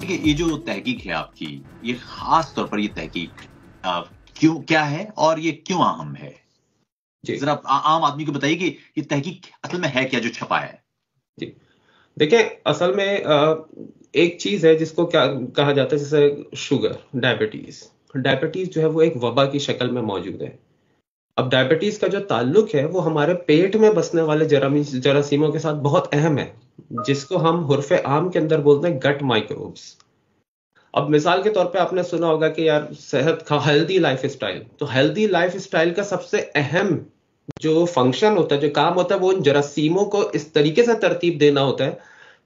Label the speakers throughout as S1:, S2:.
S1: देखिए, ये जो तहकीक है आपकी, ये खास तौर पर ये तहकीक अ, क्यों क्या है और ये क्यों अहम है?
S2: जी,
S1: ज़रा आम आदमी को बताइए कि ये तहकीक असल में है क्या जो छपा है?
S2: जी। देखिए, असल में एक चीज़ है जिसको क्या कहा जाता है, जैसे शुगर, डायबिटीज़। डायबिटीज़ जो है वो एक वबा की शक्ल में मौजूद है। अब डायबिटीज़ का जो ताल्लुक है वो हमारे पेट में बसने वाले जरासीमों के साथ बहुत अहम है, जिसको हम हुर्फ़े आम के अंदर बोलते हैं गट माइक्रोब्स। अब मिसाल के तौर पे आपने सुना होगा कि यार सेहत का हेल्दी लाइफस्टाइल, तो हेल्दी लाइफस्टाइल का सबसे अहम जो फंक्शन होता है, जो काम होता है, वो उन जरासीमों को इस तरीके से तरतीब देना होता है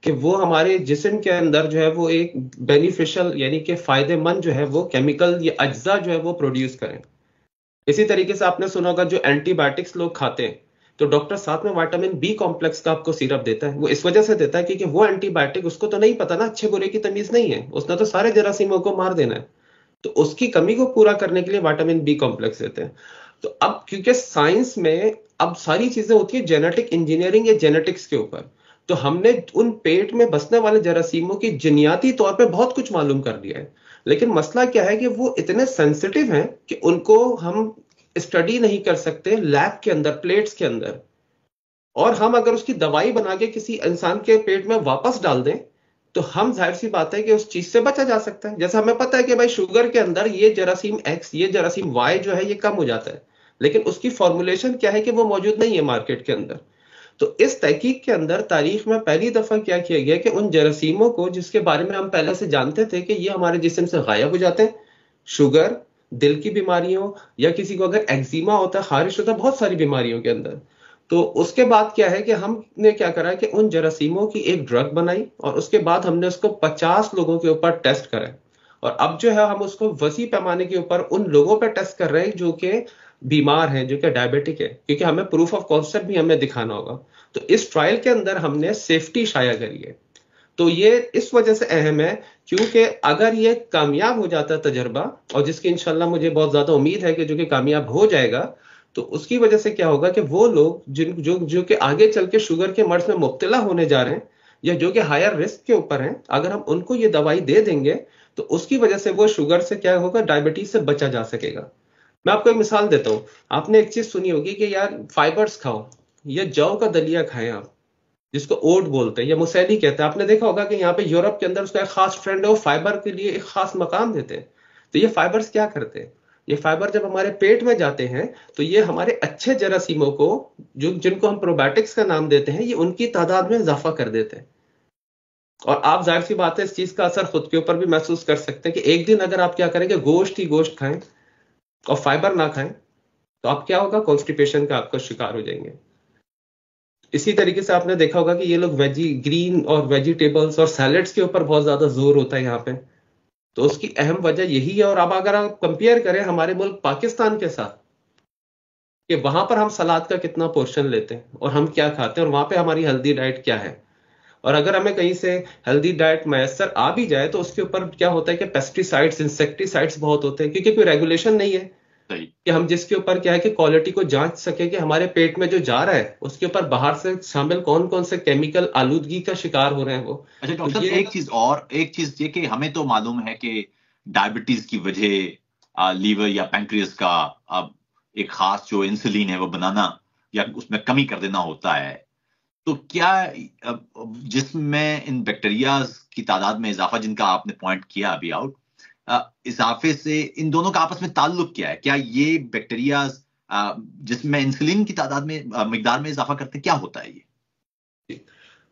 S2: कि वो हमारे जिस्म के अंदर जो है वो एक बेनिफिशियल यानी कि फायदेमंद जो है वो केमिकल या अज्जा जो है वो प्रोड्यूस करें। इसी तरीके से आपने सुना होगा जो एंटीबायोटिक्स लोग खाते हैं, तो डॉक्टर साथ में विटामिन बी कॉम्प्लेक्स का आपको सिरप देता है। वो इस वजह से देता है क्योंकि वो एंटीबायोटिक उसको तो नहीं पता ना, अच्छे बुरे की तमीज नहीं है, उसने तो सारे जरासीमों को मार देना है। तो उसकी कमी को पूरा करने के लिए विटामिन बी कॉम्प्लेक्स देते हैं। तो अब क्योंकि साइंस में अब सारी चीजें होती है जेनेटिक इंजीनियरिंग या जेनेटिक्स के ऊपर, तो हमने उन पेट में बसने वाले जरासीमों की जिनियाती तौर पे बहुत कुछ मालूम कर लिया है। लेकिन मसला क्या है कि वो इतने सेंसिटिव हैं कि उनको हम स्टडी नहीं कर सकते लैब के अंदर, प्लेट्स के अंदर। और हम अगर उसकी दवाई बना के किसी इंसान के पेट में वापस डाल दें, तो हम जाहिर सी बात है कि उस चीज से बचा जा सकता है। जैसे हमें पता है कि भाई शुगर के अंदर ये जरासीम एक्स, ये जरासीम वाई जो है ये कम हो जाता है, लेकिन उसकी फॉर्मुलेशन क्या है कि वो मौजूद नहीं है मार्केट के अंदर। तो इस तहकीक के अंदर तारीख में पहली दफा क्या किया गया कि उन जरासीमों को जिसके बारे में हम पहले से जानते थे कि ये हमारे जिस्म से गायब हो जाते हैं, शुगर, दिल की बीमारियों, या किसी को अगर एक्जिमा होता है, खारिश होता है, बहुत सारी बीमारियों के अंदर। तो उसके बाद क्या है कि हमने क्या करा कि उन जरासीमों की एक ड्रग बनाई और उसके बाद हमने उसको 50 लोगों के ऊपर टेस्ट करा। और अब जो है हम उसको वसी पैमाने के ऊपर उन लोगों पर टेस्ट कर रहे हैं जो कि बीमार हैं, जो कि डायबिटिक है, क्योंकि हमें प्रूफ ऑफ कॉन्सेप्ट भी हमें दिखाना होगा। तो इस ट्रायल के अंदर हमने सेफ्टी शाया करी है। तो ये इस वजह से अहम है क्योंकि अगर ये कामयाब हो जाता है तजर्बा, और जिसकी इंशाल्लाह मुझे बहुत ज्यादा उम्मीद है कि जो कि कामयाब हो जाएगा, तो उसकी वजह से क्या होगा कि वो लोग जिन जो जो कि आगे चल के शुगर के मर्ज में मुब्तला होने जा रहे हैं, या जो कि हायर रिस्क के ऊपर हैं, अगर हम उनको ये दवाई दे देंगे तो उसकी वजह से वो शुगर से क्या होगा, डायबिटीज से बचा जा सकेगा। मैं आपको एक मिसाल देता हूँ। आपने एक चीज सुनी होगी कि यार फाइबर्स खाओ, या जौ का दलिया खाएं आप, जिसको ओट बोलते हैं या मुसैली कहते हैं। आपने देखा होगा कि यहाँ पे यूरोप के अंदर उसका एक खास ट्रेंड है, वो फाइबर के लिए एक खास मकाम देते हैं। तो ये फाइबर्स क्या करते हैं, ये फाइबर जब हमारे पेट में जाते हैं तो ये हमारे अच्छे जरासीमों को, जो जिनको हम प्रोबायोटिक्स का नाम देते हैं, ये उनकी तादाद में इजाफा कर देते हैं। और आप जाहिर सी बात है इस चीज का असर खुद के ऊपर भी महसूस कर सकते हैं कि एक दिन अगर आप क्या करेंगे, गोश्त ही गोश्त खाएं और फाइबर ना खाएं, तो आप क्या होगा, कॉन्स्टिपेशन का आपका शिकार हो जाएंगे। इसी तरीके से आपने देखा होगा कि ये लोग वेजी, ग्रीन और वेजिटेबल्स और सैलेड्स के ऊपर बहुत ज्यादा जोर होता है यहाँ पे। तो उसकी अहम वजह यही है। और अब अगर आप कंपेयर करें हमारे मुल्क पाकिस्तान के साथ, कि वहां पर हम सलाद का कितना पोर्शन लेते हैं और हम क्या खाते हैं, और वहां पे हमारी हेल्दी डाइट क्या है, और अगर हमें कहीं से हेल्दी डाइट मैसर आ भी जाए तो उसके ऊपर क्या होता है कि पेस्टिसाइड्स, इंसेक्टिसाइड्स बहुत होते हैं, क्योंकि कोई रेगुलेशन नहीं है
S1: सही।
S2: कि हम जिसके ऊपर क्या है कि क्वालिटी को जांच सके कि हमारे पेट में जो जा रहा है उसके ऊपर बाहर से शामिल कौन कौन से केमिकल आलूदगी का शिकार हो रहे हैं वो।
S1: अच्छा
S2: तो
S1: डॉक्टर साहब,
S2: ये
S1: एक चीज ये कि हमें तो मालूम है कि डायबिटीज की वजह लीवर या पैंक्रियास का एक खास जो इंसुलिन है वो बनाना या उसमें कमी कर देना होता है। तो क्या जिसमें इन बैक्टीरिया की तादाद में इजाफा, जिनका आपने पॉइंट किया अभी आउट, इजाफे से इन दोनों का आपस में ताल्लुक क्या है? क्या ये बैक्टीरिया जिसमें इंसुलिन की तादाद में मिकदार में इजाफा करते हैं, क्या होता है ये?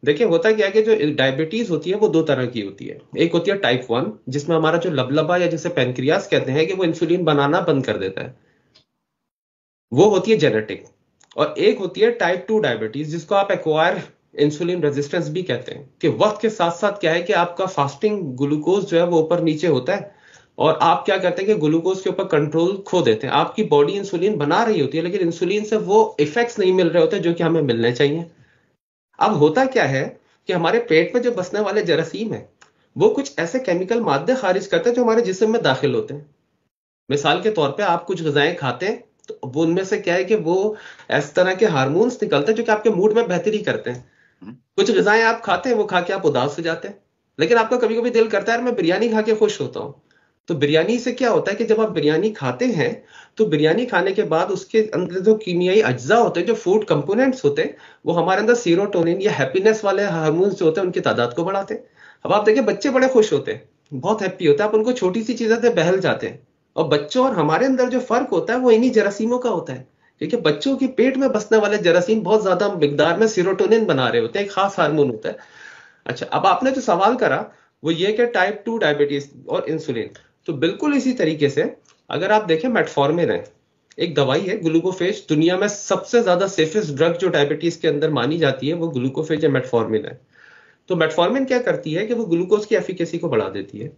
S2: देखिए, होता क्या है कि जो डायबिटीज होती है वो दो तरह की होती है। एक होती है टाइप 1, जिसमें हमारा जो लबलबा या जिसे पेनक्रियास कहते हैं कि वो इंसुलिन बनाना बंद कर देता है, वो होती है जेनेटिक। और एक होती है टाइप 2 डायबिटीज, जिसको आप एक्वायर इंसुलिन रेजिस्टेंस भी कहते हैं, कि वक्त के साथ साथ क्या है कि आपका फास्टिंग ग्लूकोज जो है वो ऊपर नीचे होता है, और आप क्या करते हैं कि ग्लूकोज के ऊपर कंट्रोल खो देते हैं। आपकी बॉडी इंसुलिन बना रही होती है, लेकिन इंसुलिन से वो इफेक्ट्स नहीं मिल रहे होते जो कि हमें मिलने चाहिए। अब होता क्या है कि हमारे पेट में जो बसने वाले जरासीम है, वो कुछ ऐसे केमिकल मादे खारिज करते हैं जो हमारे जिस्म में दाखिल होते हैं। मिसाल के तौर पे आप कुछ गजाएं खाते हैं, तो वो उनमें से क्या है कि वो इस तरह के हार्मोन्स निकलते हैं जो कि आपके मूड में बेहतरी करते हैं।
S1: हम्म।
S2: कुछ गजाएं आप खाते हैं, वो खा के आप उदास हो जाते हैं। लेकिन आपका कभी कभी दिल करता है यार मैं बिरयानी खा के खुश होता हूँ। तो बिरयानी से क्या होता है कि जब आप बिरयानी खाते हैं तो बिरयानी खाने के बाद उसके अंदर जो कीमियाई अज्जा होते हैं, जो फूड कंपोनेंट्स होते हैं, वो हमारे अंदर सीरोटोनिन या हैप्पीनेस वाले हार्मोन्स जो होते हैं उनकी तादाद को बढ़ाते हैं। अब आप देखिए बच्चे बड़े खुश होते हैं, बहुत हैप्पी होता है, आप उनको छोटी सी चीजें से बहल जाते हैं। और बच्चों और हमारे अंदर जो फर्क होता है वो इन्हीं जरासीमों का होता है, क्योंकि बच्चों के पेट में बसने वाले जरासीम बहुत ज्यादा मिकदार में सीरोटोनिन बना रहे होते हैं, एक खास हार्मोन होता है। अच्छा, अब आपने जो सवाल करा वो ये कि टाइप 2 डायबिटीज और इंसुलिन, तो बिल्कुल इसी तरीके से अगर आप देखें मेटफॉर्मिन है, एक दवाई है ग्लूकोफेज, दुनिया में सबसे ज्यादा सेफेस्ट ड्रग जो डायबिटीज के अंदर मानी जाती है वो ग्लूकोफेज या मेटफॉर्मिन है। तो मेटफॉर्मिन क्या करती है कि वो ग्लूकोज की एफिकेसी को बढ़ा देती है।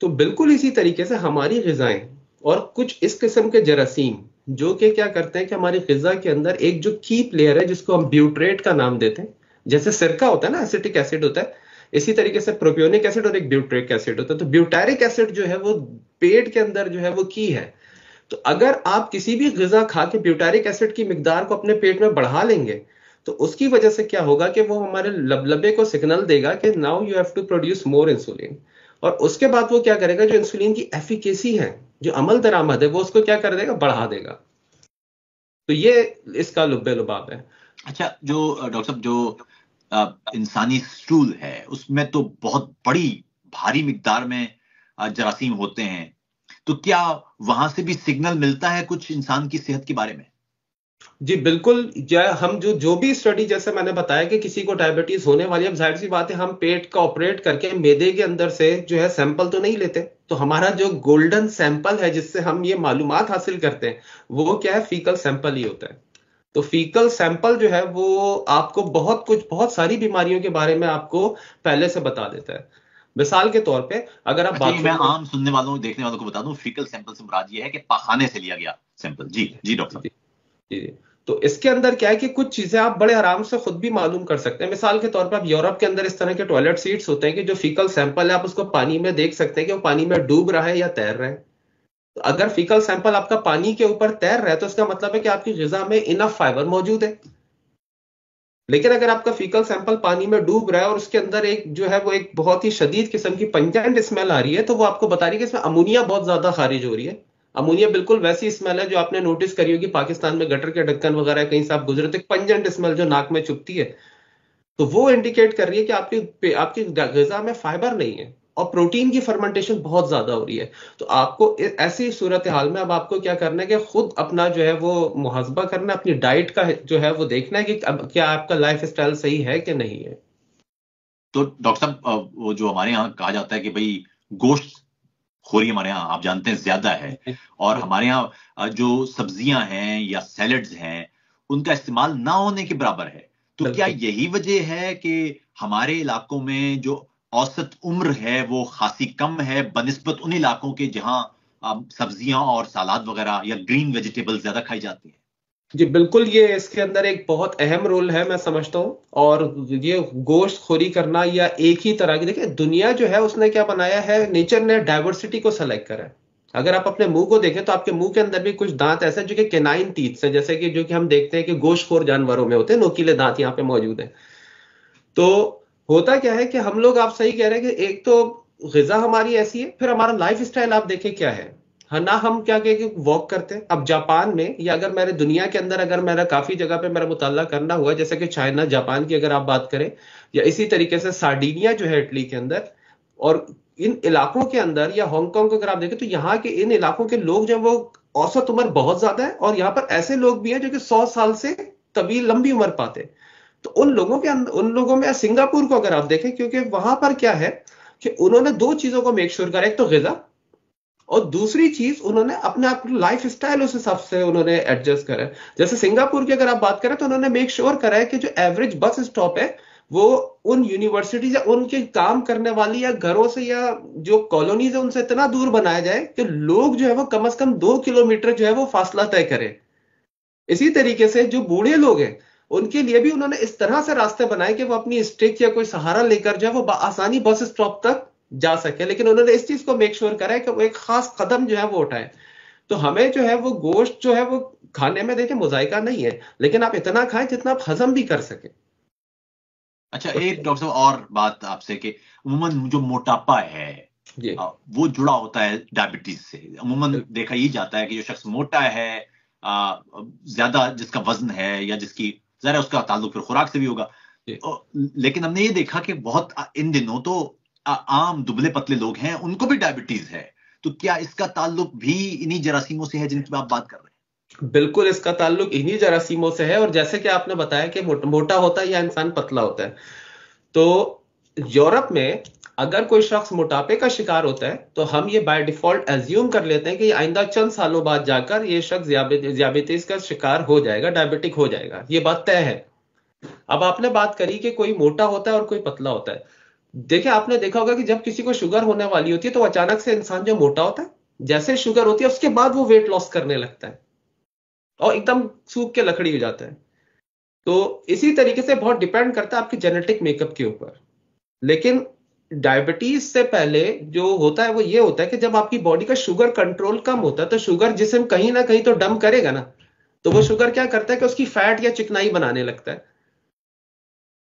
S2: तो बिल्कुल इसी तरीके से हमारी ग़िज़ाएं और कुछ इस किस्म के जरासीम जो कि क्या करते हैं कि हमारी ग़िज़ा के अंदर एक जो की प्लेयर है जिसको हम ब्यूट्रेट का नाम देते हैं, जैसे सिरका होता है ना, एसिटिक एसिड होता है, इसी तरीके से प्रोपियोनिक एसिड और एक ब्यूट्रिक एसिड होता है। तो ब्यूटारिक एसिड जो है वो पेट के अंदर जो है वो की है। तो अगर आप किसी भी ग़िज़ा खा के ब्यूटारिक एसिड की मिकदार को अपने पेट में बढ़ा लेंगे तो उसकी वजह से क्या होगा कि वो हमारे लबलबे को सिग्नल देगा कि now you have to produce more insulin. और उसके बाद वो क्या करेगा, जो इंसुलिन की एफिकेसी है, जो अमल दरामद है, वो उसको क्या कर देगा, बढ़ा देगा। तो ये इसका लुब्बे लुबाब है।
S1: अच्छा, जो डॉक्टर साहब, जो इंसानी स्टूल है उसमें तो बहुत बड़ी भारी मिकदार में जरासीम होते हैं, तो क्या वहां से भी सिग्नल मिलता है कुछ इंसान की सेहत के बारे में?
S2: जी बिल्कुल। हम जो भी स्टडी, जैसे मैंने बताया कि किसी को डायबिटीज होने वाली है, अब जाहिर सी बात है हम पेट का ऑपरेट करके मैदे के अंदर से जो है सैंपल तो नहीं लेते। तो हमारा जो गोल्डन सैंपल है जिससे हम ये मालूमात हासिल करते हैं वो क्या है, फीकल सैंपल ही होता है। तो फीकल सैंपल जो है वो आपको बहुत कुछ, बहुत सारी बीमारियों के बारे में आपको पहले से बता देता है। मिसाल के तौर पे अगर आप
S1: अच्छा, ये मैं
S2: बाथरूम में,
S1: आम सुनने वालों, देखने वालों को बता दूं, फीकल सैंपल से मुराद ये है कि पाखाने से लिया गया सैंपल। जी जी डॉक्टर साहब।
S2: जी, जी। तो इसके अंदर क्या है कि कुछ चीजें आप बड़े आराम से खुद भी मालूम कर सकते हैं। मिसाल के तौर पर आप यूरोप के अंदर इस तरह के टॉयलेट सीट्स होते हैं कि जो फीकल सैंपल है आप उसको पानी में देख सकते हैं कि वो पानी में डूब रहा है या तैर रहा है। तो अगर फीकल सैंपल आपका पानी के ऊपर तैर रहा है तो इसका मतलब है कि आपकी ग़िज़ा में इनफ फाइबर मौजूद है। लेकिन अगर आपका फीकल सैंपल पानी में डूब रहा है और उसके अंदर एक जो है वो एक बहुत ही शदीद किस्म की पंजेंट स्मेल आ रही है, तो वो आपको बता रही है कि इसमें अमोनिया बहुत ज्यादा खारिज हो रही है। अमोनिया बिल्कुल वैसी स्मेल है जो आपने नोटिस करी होगी पाकिस्तान में गटर के ढक्कन वगैरह कहीं से आप गुजरे तो एक पंजेंट स्मेल जो नाक में चुभती है। तो वो इंडिकेट कर रही है कि आपकी आपकी ग़िज़ा में फाइबर नहीं है और प्रोटीन की फर्मेंटेशन बहुत ज्यादा हो रही है। तो आपको ऐसी सूरत हाल में अब आपको क्या करना है कि खुद अपना जो है वो मुहासबा करना है, अपनी डाइट का जो है वो देखना है कि अब क्या आपका लाइफ स्टाइल सही है कि नहीं है।
S1: तो डॉक्टर साहब, वो जो हमारे यहाँ कहा जाता है कि भाई गोश्त खोरी हमारे यहाँ आप जानते हैं ज्यादा है,
S2: जी,
S1: और
S2: जी,
S1: हमारे यहाँ जो सब्जियां हैं या सैलड्स हैं उनका इस्तेमाल ना होने के बराबर है। तो क्या
S2: बिल्कुल।
S1: यही वजह है कि हमारे इलाकों में जो औसत उम्र है वो खासी कम है बनिस्बत उन इलाकों के जहां सब्जियां और सलाद वगैरह या ग्रीन वेजिटेबल ज्यादा खाई जाती है?
S2: जी बिल्कुल, ये इसके अंदर एक बहुत अहम रोल है मैं समझता हूँ। और ये गोश्त खोरी करना या एक ही तरह की, देखिए दुनिया जो है उसने क्या बनाया है, नेचर ने डाइवर्सिटी को सेलेक्ट करा है। अगर आप अपने मुंह को देखें तो आपके मुंह के अंदर भी कुछ दांत ऐसे हैं जो कि केनाइन टीथ है, जैसे कि जो कि हम देखते हैं कि गोश्तखोर जानवरों में होते हैं, नोकीले दांत यहाँ पे मौजूद हैं। तो होता क्या है कि हम लोग, आप सही कह रहे हैं कि एक तो ग़िज़ा हमारी ऐसी है, फिर हमारा लाइफ स्टाइल आप देखें क्या है। हाँ ना, हम क्या कहें कि वॉक करते हैं। अब जापान में या अगर मेरे दुनिया के अंदर अगर मेरा काफी जगह पे मेरा मुताला करना हुआ, जैसे कि चाइना, जापान की अगर आप बात करें, या इसी तरीके से सार्डिनिया जो है इटली के अंदर, और इन इलाकों के अंदर या हांगकांग को अगर आप देखें तो यहाँ के इन इलाकों के लोग जो है वो औसत उम्र बहुत ज्यादा है, और यहाँ पर ऐसे लोग भी हैं जो कि 100 साल से तवील लंबी उम्र पाते हैं। तो उन लोगों के अंदर, उन लोगों में सिंगापुर को अगर आप देखें, क्योंकि वहां पर क्या है कि उन्होंने दो चीजों को मेक श्योर करा, एक तो ग़िज़ा और दूसरी चीज उन्होंने अपने आप लाइफ स्टाइल उस हिसाब से उन्होंने एडजस्ट करा है। जैसे सिंगापुर की अगर आप बात करें तो उन्होंने मेक श्योर करा है कि जो एवरेज बस स्टॉप है वो उन यूनिवर्सिटीज या उनके काम करने वाली या घरों से या जो कॉलोनीज है उनसे इतना दूर बनाया जाए कि लोग जो है वो कम से कम 2 किलोमीटर जो है वो फासला तय करें। इसी तरीके से जो बूढ़े लोग हैं उनके लिए भी उन्होंने इस तरह से रास्ते बनाए कि वो अपनी स्टिक या कोई सहारा लेकर जो है वो आसानी बस स्टॉप तक जा सके। लेकिन उन्होंने इस चीज को मेक श्योर करा है कि वो एक खास कदम जो है वो उठाए। तो हमें जो है वो गोश्त जो है वो खाने में, देखिए मुजायका नहीं है, लेकिन आप इतना खाएं जितना आप हजम भी कर सके।
S1: अच्छा, एक डॉक्टर साहब और बात आपसे कि अमूमन जो मोटापा है
S2: जी
S1: वो जुड़ा होता है डायबिटीज से। अमूमन
S2: बिल्कुल।
S1: देखा ही जाता है कि जो शख्स मोटा है, ज्यादा जिसका वजन है या जिसकी जरा, उसका ताल्लुक फिर खुराक से भी होगा।
S2: जी
S1: लेकिन हमने ये देखा कि बहुत इन दिनों तो आम दुबले पतले लोग हैं, उनको भी डायबिटीज है। तो क्या इसका ताल्लुक भी इन्हीं जरासीमों से है जिनकी आप बात कर रहे
S2: बिल्कुल, इसका ताल्लुक इन्हीं जरासीमों से है। और जैसे कि आपने बताया कि मोटा होता है या इंसान पतला होता है, तो यूरोप में अगर कोई शख्स मोटापे का शिकार होता है तो हम ये बाय डिफॉल्ट एज्यूम कर लेते हैं कि आइंदा चंद सालों बाद जाकर ये शख्स diabetes का शिकार हो जाएगा, डायबिटिक हो जाएगा। ये बात तय है। अब आपने बात करी कि कोई मोटा होता है और कोई पतला होता है। देखिए, आपने देखा होगा कि जब किसी को शुगर होने वाली होती है तो अचानक से इंसान जो मोटा होता है, जैसे शुगर होती है उसके बाद वो वेट लॉस करने लगता है और एकदम सूख के लकड़ी हो जाता है। तो इसी तरीके से बहुत डिपेंड करता है आपके जेनेटिक मेकअप के ऊपर। लेकिन डायबिटीज से पहले जो होता है वो ये होता है कि जब आपकी बॉडी का शुगर कंट्रोल कम होता है तो शुगर जिस्म कहीं ना कहीं तो डंप करेगा ना। तो वो शुगर क्या करता है कि उसकी फैट या चिकनाई बनाने लगता है।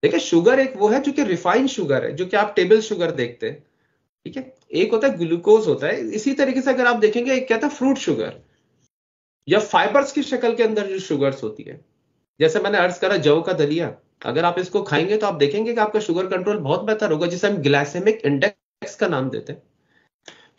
S2: देखिए, शुगर एक वो है जो कि रिफाइंड शुगर है, जो कि आप टेबल शुगर देखते हैं। ठीक है, एक होता है ग्लूकोज होता है। इसी तरीके से अगर आप देखेंगे, एक क्या था फ्रूट शुगर, या फाइबर्स की शक्ल के अंदर जो शुगर्स होती है। जैसे मैंने अर्ज करा जव का दलिया, अगर आप इसको खाएंगे तो आप देखेंगे कि आपका शुगर कंट्रोल बहुत बेहतर होगा, जिसे हम ग्लाइसेमिक इंडेक्स का नाम देते हैं।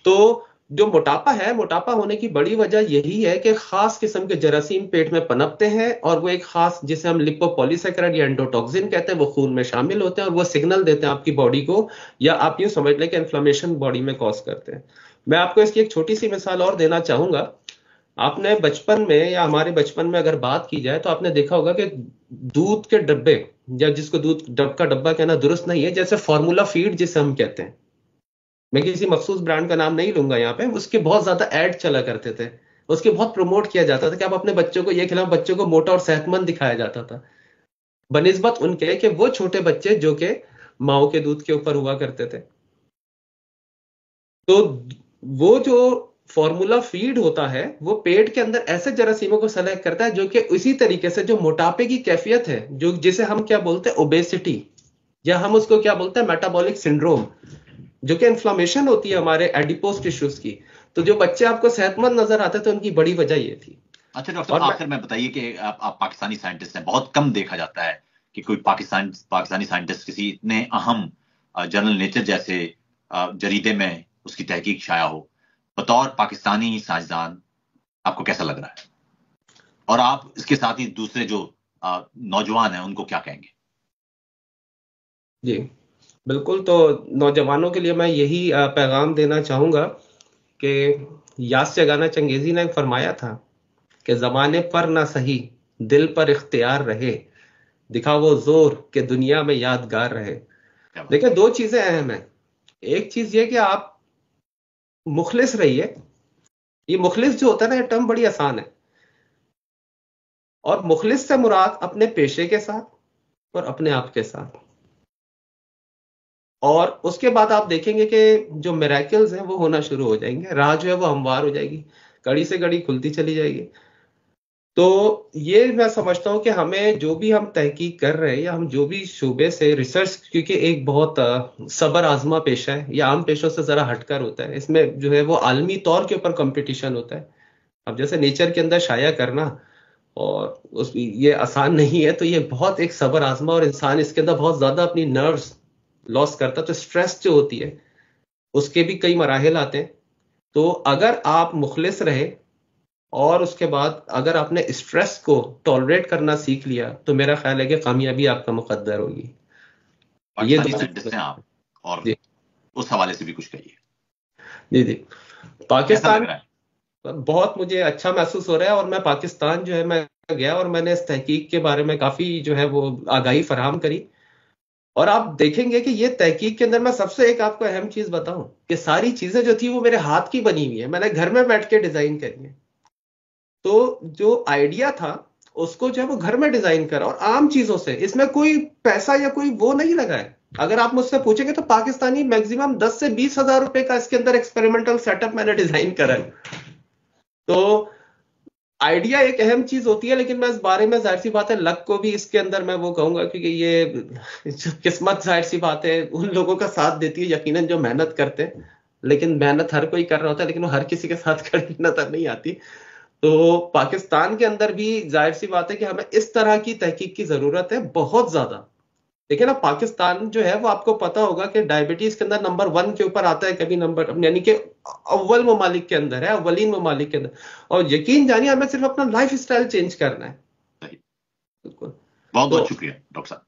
S2: तो जो मोटापा है, मोटापा होने की बड़ी वजह यही है कि खास किस्म के जरासीम पेट में पनपते हैं और वो एक खास, जिसे हम लिपोपॉलीसेकेराइड या एंडोटॉक्सिन कहते हैं, वो खून में शामिल होते हैं और वो सिग्नल देते हैं आपकी बॉडी को, या आप यूं समझ लें कि इन्फ्लेमेशन बॉडी में कॉज करते हैं। मैं आपको इसकी एक छोटी सी मिसाल और देना चाहूंगा। आपने बचपन में, या हमारे बचपन में अगर बात की जाए, तो आपने देखा होगा कि दूध के डब्बे, या जिसको दूध का डब्बा कहना दुरुस्त नहीं है, जैसे फॉर्मूला फीड जिसे हम कहते हैं, मैं किसी मखसूस ब्रांड का नाम नहीं लूंगा यहाँ पे, उसके बहुत ज्यादा ऐड चला करते थे। उसके बहुत प्रमोट किया जाता था कि आप अपने बच्चों को ये खिलाओ, बच्चों को मोटा और सेहतमंद दिखाया जाता था, बनिस्बत उनके कि वो छोटे बच्चे जो कि माओ के दूध के ऊपर हुआ करते थे। तो वो जो फॉर्मूला फीड होता है वो पेट के अंदर ऐसे जरासीमों को सेलेक्ट करता है जो कि उसी तरीके से जो मोटापे की कैफियत है, जो जिसे हम क्या बोलते हैं ओबेसिटी, या हम उसको क्या बोलते हैं मेटाबॉलिक सिंड्रोम, जो कि इन्फ्लामेशन होती है हमारे एडिपोज टिश्यूज की। तो जो बच्चे आपको सेहतमंद नजर आते थे उनकी बड़ी वजह ये थी।
S1: हैं? अच्छा डॉक्टर साहब,
S2: और मैं
S1: आखिर में बताइए कि आप पाकिस्तानी साइंटिस्ट हैं, बहुत कम देखा जाता है कि कोई पाकिस्तानी साइंटिस्ट किसी इतने अहम जर्नल नेचर जैसे जरीदे में उसकी तहकीक शाया हो। बतौर पाकिस्तानी साइंसदान आपको कैसा लग रहा है, और आप इसके साथ ही दूसरे जो नौजवान हैं उनको क्या कहेंगे?
S2: जी बिल्कुल, तो नौजवानों के लिए मैं यही पैगाम देना चाहूंगा कि यास्य गाना चंगेजी ने फरमाया था कि जमाने पर ना सही, दिल पर इख्तियार रहे, दिखा वो जोर के दुनिया में यादगार रहे।
S1: क्या बात
S2: देखिए, दो चीजें अहम है। एक चीज ये कि आप मुखलिस रहिए। ये मुखलिस जो होता है ना, ये टर्म बड़ी आसान है। और मुखलिस से मुराद अपने पेशे के साथ और अपने आप के साथ। और उसके बाद आप देखेंगे कि जो मिरेकल्स हैं वो होना शुरू हो जाएंगे, राह जो है वो हमवार हो जाएगी, कड़ी से कड़ी खुलती चली जाएगी। तो ये मैं समझता हूँ कि हमें जो भी हम तहकीक कर रहे हैं, या हम जो भी शोबे से रिसर्च, क्योंकि एक बहुत सबर आजमा पेशा है, या आम पेशों से जरा हटकर होता है, इसमें जो है वो आलमी तौर के ऊपर कंपटीशन होता है। अब जैसे नेचर के अंदर शाया करना और उस ये आसान नहीं है, तो ये बहुत एक सबर आजमा, और इंसान इसके अंदर बहुत ज्यादा अपनी नर्व्स लॉस करता है। तो स्ट्रेस जो होती है उसके भी कई मराहल आते हैं। तो अगर आप मुखलिस रहे और उसके बाद अगर आपने स्ट्रेस को टॉलरेट करना सीख लिया, तो मेरा ख्याल है कि कामयाबी आपका मुकद्दर होगी। ये
S1: पाकिस्तानी
S2: दो
S1: साइंटिस्ट
S2: चीजें।
S1: हैं आप, और
S2: जी
S1: उस हवाले से भी कुछ कहिए।
S2: जी जी।
S1: कैसा लग
S2: पाकिस्तान,
S1: रहा है?
S2: बहुत मुझे अच्छा महसूस हो रहा है। और मैं पाकिस्तान जो है, मैं गया और मैंने इस तहकीक के बारे में काफी जो है वो आगाही फराहम करी। और आप देखेंगे कि ये तहकीक के अंदर, मैं सबसे एक आपको अहम चीज बताऊं कि सारी चीजें जो थी वो मेरे हाथ की बनी हुई है, मैंने घर में बैठ के डिजाइन करी है। तो जो आइडिया था उसको जो है वो घर में डिजाइन करा, और आम चीजों से, इसमें कोई पैसा या कोई वो नहीं लगा है। अगर आप मुझसे पूछेंगे तो पाकिस्तानी मैक्सिमम 10 से 20 हजार रुपए का इसके अंदर एक्सपेरिमेंटल सेटअप मैंने डिजाइन करा है। तो आइडिया एक अहम चीज होती है, लेकिन मैं इस बारे में जाहिर सी बात है लक को भी इसके अंदर मैं वो कहूंगा, क्योंकि ये जो किस्मत जाहिर सी बात है उन लोगों का साथ देती है यकीनन जो मेहनत करते हैं। लेकिन मेहनत हर कोई कर रहा होता है, लेकिन वो हर किसी के साथ कड़ी नजर नहीं आती। तो पाकिस्तान के अंदर भी जाहिर सी बात है कि हमें इस तरह की तहकीक की जरूरत है बहुत ज्यादा। देखिए ना, पाकिस्तान जो है वो आपको पता होगा कि डायबिटीज के अंदर नंबर 1 के ऊपर आता है, कभी नंबर, यानी कि अव्वल ममालिक के अंदर है, अव्वलीन ममालिक के अंदर। और यकीन जानिए हमें सिर्फ अपना लाइफ स्टाइल चेंज करना है।
S1: सही।
S2: बिल्कुल।
S1: बहुत
S2: तो
S1: बहुत शुक्रिया डॉक्टर साहब।